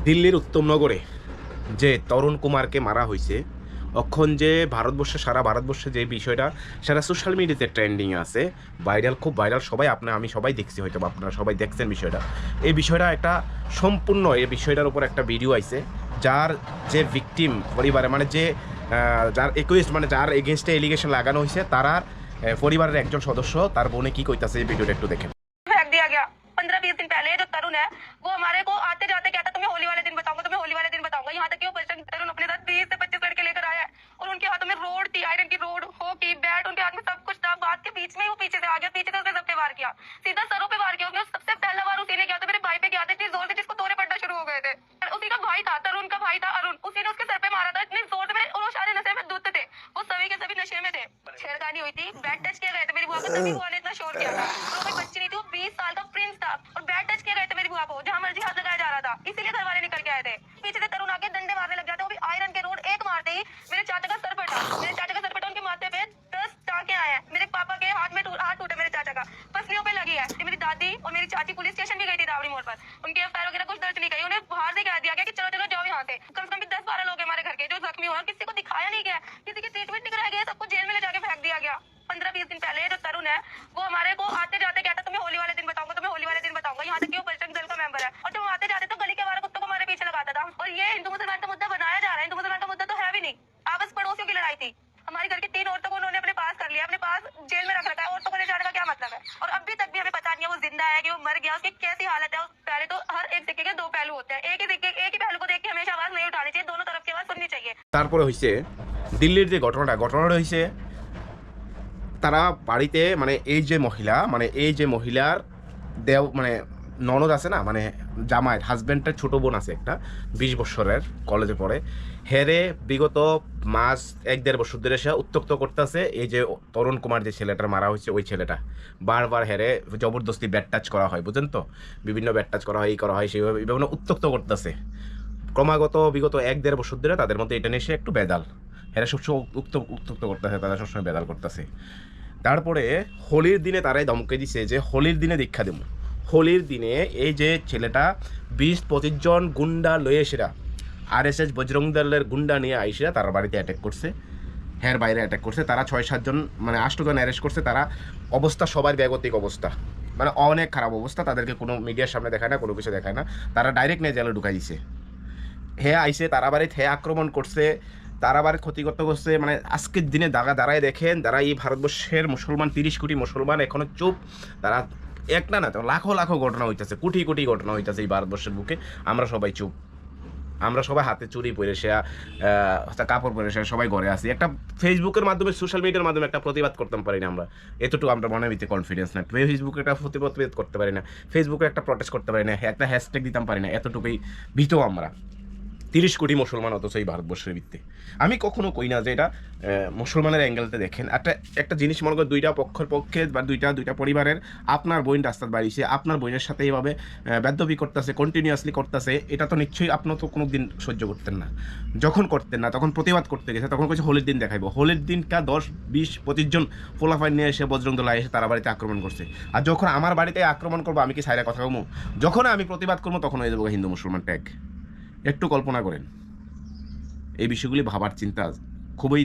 দিল্লির উত্তমনগরে যে তরুণ কুমারকে মারা হয়েছে, অক্ষণ যে ভারতবর্ষে, সারা ভারতবর্ষে যে বিষয়টা সেটা সোশ্যাল মিডিয়াতে ট্রেন্ডিং আছে, ভাইরাল, খুব ভাইরাল। সবাই আমি সবাই দেখছি, হয়তো আপনারা সবাই দেখছেন বিষয়টা। এই বিষয়টা একটা সম্পূর্ণ, এই বিষয়টার উপর একটা ভিডিও আইছে, যার যে ভিকটিম পরিবারে, মানে যে যার একুইস্ট, মানে যার এগেনস্টে এলিগেশন লাগানো হয়েছে, তার পরিবারের একজন সদস্য তার বোনে কি কইতাছে, এই ভিডিওটা একটু দেখেন। फेंक दिया गया 15-20 दिन पहले। जो तरुण है वो हमारे को आते जाते कहता तुम्हें होली वाले दिन बताऊंगा, तुम्हें होली वाले दिन बताऊंगा। यहाँ तक कि वो बजरंग तरुण अपने साथ 20 से 25 लड़के लेकर आया है और उनके हाथों में रोड थी, आयरन की रोड हो की बैट, उनके हाथ में सब कुछ था। बात के बीच में ही वो पीछे से आ गया, पीछे से उसने सब पे वार किया, सीधा सरों पे वार किया। उसने सबसे पहला वार उसी ने किया था, मेरे भाई पे किया था इतनी जोर से जिसको तोड़े पड़ना शुरू हो गए थे। उसी का भाई था, तरुण का भाई था अरुण, उसी ने उसके सर पे मारा था इतनी जोर से। और वो सारे नशे में धुत थे, वो सभी के सभी नशे में थे। छेड़खानी हुई थी, बैट टच किया गया था मेरी बुआ को, तभी बुआ ने इतना शोर किया था। और वो कोई बच्ची नहीं थी, वो 20 साल का प्रिंस था और बैट टच किया गया था मेरी बुआ को, जहां मर्जी हाथ लगाया जा रहा था। इसीलिए घर वाले निकल के आए थे। पीछे से तरुण आके डंडे मारने लग जाते, वो भी आयरन के रोड। एक मारते ही मेरे चाचा का सर फटा, मेरे चाचा का सर फटा, उनके माथे पे 10 टांके आए हैं। मेरे पापा के हाथ में हाथ टूटे, मेरे चाचा का पसलियों पे लगी है। मेरी दादी और मेरी चाची पुलिस स्टेशन भी गई थी रावड़ी मोड़ पर, उनके एफआईआर वगैरह कुछ दर्ज नहीं करी। उन्हें बाहर से कह दिया गया कि चलो चलो जाओ यहाँ से। कम से कम भी 10-12 लोग हमारे घर के जो जख्मी हुए, किसी को दिखाया नहीं गया, किसी की ट्रीटमेंट नहीं कराया गया, सबको जेल में ले जाके फेंक दिया गया। 15-20 दिन पहले जो तरुण है वो हमारे को आते जाते कहता तुम्हें होली वाले दिन बताऊंगा, तुम्हें होली वाले दिन बताऊंगा। यहाँ तक कि वो बजरंग दल का मेंबर है और जब आते जाते तो गली के वाले कुत्तों को हमारे पीछे लगाता था। और ये हिंदू मुसलमान का मुद्दा बनाया जा रहा है, हिंदू मुसलमान का मुद्दा तो है भी नहीं, आपस पड़ोसियों की लड़ाई थी। हमारे घर की 3 औरतों को उन्होंने अपने पास कर लिया, अपने पास जेल में रख रखा है। औरतों को ले जाने का क्या मतलब है? और अभी तक भी हमें पता नहीं है वो जिंदा है कि वो मर गया, उसकी कैसी हालत है। पहले तो हर एक सिक्के के 2 पहलू होते हैं, एक ही पहलू को देख के हमेशा आवाज नहीं उठानी चाहिए, दोनों तरफ की आवाज सुननी चाहिए। তারপরে হইছে দিল্লির যে ঘটনাটা হইছে, তারা বাড়িতে, মানে এই যে মহিলার দেও, মানে ননদ আছে না, মানে জামাইয়ের হাজব্যান্ডের ছোট বোন আছে একটা, 20 বছরের, কলেজে পড়ে। হেরে বিগত মাস 1-1.5 বছর ধরে সে উত্ত্যক্ত করতেছে। এই যে তরুণ কুমার যে ছেলেটার মারা হয়েছে, ওই ছেলেটা বারবার হেরে জবরদস্তি ব্যাট টাচ করা হয়, বুঝেন তো, বিভিন্ন ব্যাট টাচ করা হয়, এই করা হয়, সেইভাবে বিভিন্ন উত্ত্যক্ত করতেছে ক্রমাগত বিগত 1-1.5 বছর ধরে। তাদের মধ্যে এটা নিয়ে সে একটু বেদাল, এরা সবসময় উত্তক্ত করতেছে, তারা সবসময় বেদাল করতেছে। তারপরে হোলির দিনে তারাই ধমকে দিছে যে হোলির দিনে দীক্ষা দেব। হোলির দিনে এই যে ছেলেটা 20-25 জন গুন্ডা লয়ে এসেরা, আরএসএস বজরং দলের গুন্ডা নিয়ে আইসেরা তার বাড়িতে অ্যাটাক করছে, হ্যার বাইরে অ্যাটাক করছে। তারা 6-7 জন, মানে 8 জন অ্যারেস্ট করছে। তারা অবস্থা সবার বেগতিক অবস্থা, মানে অনেক খারাপ অবস্থা। তাদেরকে কোনো মিডিয়ার সামনে দেখায় না, কোনো কিছু দেখায় না, তারা ডাইরেক্ট নিয়ে জেলে ঢুকাই দিছে। হে আইসে তারা বাড়িতে, হে আক্রমণ করছে, তারা বাড়ি ক্ষতিগ্রস্ত করছে। মানে আজকের দিনে দাঁড়ায় দেখেন, যারা এই ভারতবর্ষের মুসলমান, 30 কোটি মুসলমান এখনো চুপ। তারা একটা না তো লাখো ঘটনা হইতেছে, কোটি ঘটনা হইতেছে এই ভারতবর্ষের বুকে। আমরা সবাই চুপ, আমরা সবাই হাতে চুরি পরে সে, কাপড় পরে সে, সবাই ঘরে আসি। একটা ফেসবুকের মাধ্যমে, সোশ্যাল মিডিয়ার মাধ্যমে একটা প্রতিবাদ করতে পারি না আমরা, এতটুকু আমরা মনে ভিতরে কনফিডেন্স না। ফেসবুকে একটা প্রতিবাদ করতে পারি না, ফেসবুকে একটা প্রটেস্ট করতে পারি না, একটা হ্যাশট্যাগ দিতাম পারি না, এতটুকুই ভীত আমরা। 30 কোটি মুসলমান অথচ এই ভারতবর্ষের ভিত্তি। আমি কখনো কই না যে এটা মুসলমানের অ্যাঙ্গেলতে দেখেন। একটা জিনিস মনে করেন, দুইটা পক্ষে বা দুইটা পরিবারের, আপনার বোন রাস্তায় বাড়িছে, আপনার বোনের সাথে এইভাবে বেদবি করতেছে, কন্টিনিউয়াসলি করতেছে, এটা তো নিশ্চয়ই আপনার তো কোনো দিন সহ্য করতেন না। যখন করতেন না তখন প্রতিবাদ করতে গেছে, তখন কিছু হোলির দিন দেখাইবো। হোলির দিনটা 10-20-25 জন পোলাফাইন নিয়ে এসে বজরং দল এসে তারা বাড়িতে আক্রমণ করছে। আর যখন আমার বাড়িতে আক্রমণ করবো, আমি কি সাইরা কথা কমু? যখন আমি প্রতিবাদ করবো তখন হয়ে যাবো হিন্দু মুসলমান ট্যাগ। একটু কল্পনা করেন, এই বিষয়গুলি ভাবার চিন্তা খুবই